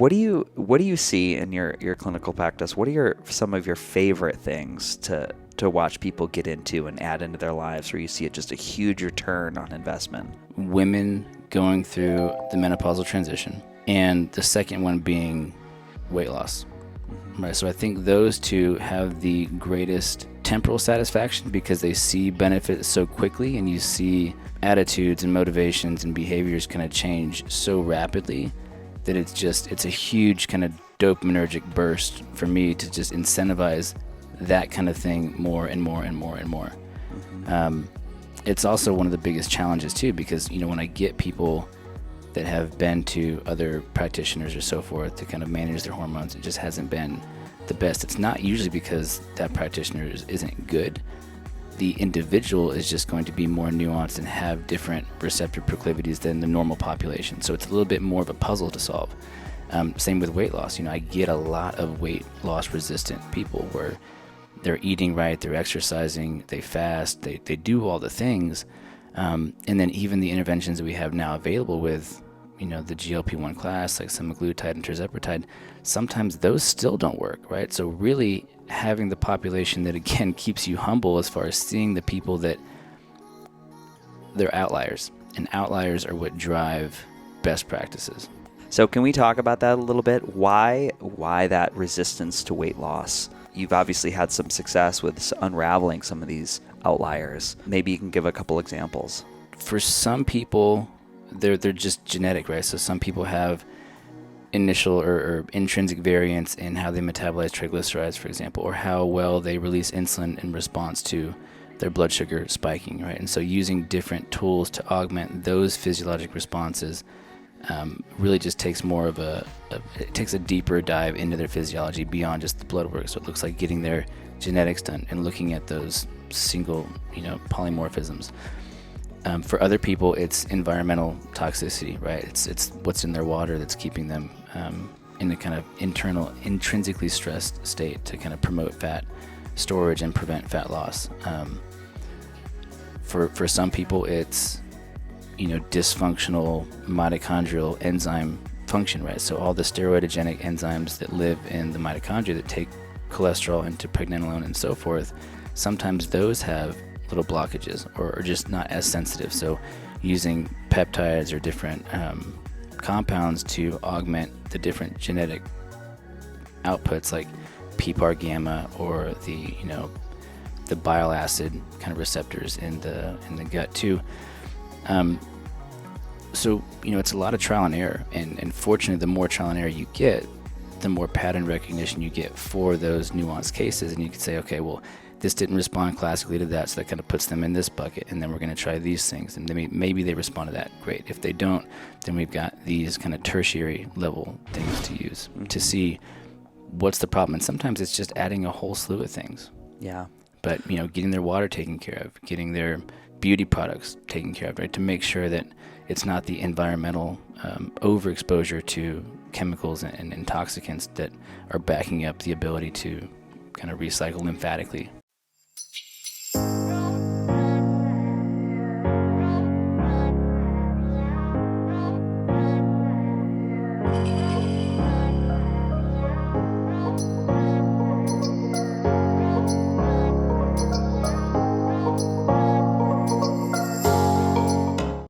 what do you see in your clinical practice? What are some of your favorite things to watch people get into and add into their lives where you see it just a huge return on investment? Women going through the menopausal transition, and the second one being weight loss. Right, so I think those two have the greatest temporal satisfaction because they see benefits so quickly, and you see attitudes and motivations and behaviors kind of change so rapidly that it's a huge kind of dopaminergic burst for me to just incentivize that kind of thing more and more and more and more. It's also one of the biggest challenges too, because when I get people that have been to other practitioners or so forth to kind of manage their hormones, it just hasn't been the best. It's not usually because that practitioner isn't good. The individual is just going to be more nuanced and have different receptor proclivities than the normal population. So it's a little bit more of a puzzle to solve. Same with weight loss. I get a lot of weight loss resistant people where they're eating right, they're exercising, they fast, they do all the things. And then even the interventions that we have now available with, the GLP-1 class, like semaglutide and tirzepatide, sometimes those still don't work, right? So really having the population that, again, keeps you humble as far as seeing the people that they're outliers, and outliers are what drive best practices. So can we talk about that a little bit? Why that resistance to weight loss? You've obviously had some success with unraveling some of these outliers. Maybe you can give a couple examples. For some people, they're just genetic, right? So some people have initial or intrinsic variants in how they metabolize triglycerides, for example, or how well they release insulin in response to their blood sugar spiking, right? And so using different tools to augment those physiologic responses really just takes more of it takes a deeper dive into their physiology beyond just the blood work. So it looks like getting their genetics done and looking at those single, polymorphisms. For other people, it's environmental toxicity, right? It's what's in their water that's keeping them in a kind of intrinsically stressed state to kind of promote fat storage and prevent fat loss. For some people, it's dysfunctional mitochondrial enzyme function, right? So all the steroidogenic enzymes that live in the mitochondria that take cholesterol into pregnenolone and so forth, sometimes those have little blockages or are just not as sensitive. So using peptides or different compounds to augment the different genetic outputs like PPAR gamma or the bile acid kind of receptors in the gut too. So it's a lot of trial and error, and fortunately the more trial and error you get, the more pattern recognition you get for those nuanced cases, and you can say, okay, well, this didn't respond classically to that, so that kind of puts them in this bucket, and then we're going to try these things, and then maybe they respond to that. Great. If they don't, then we've got these kind of tertiary level things to use to see what's the problem. And sometimes it's just adding a whole slew of things. Yeah. But getting their water taken care of, getting their beauty products taken care of, right, to make sure that it's not the environmental overexposure to chemicals and intoxicants that are backing up the ability to kind of recycle lymphatically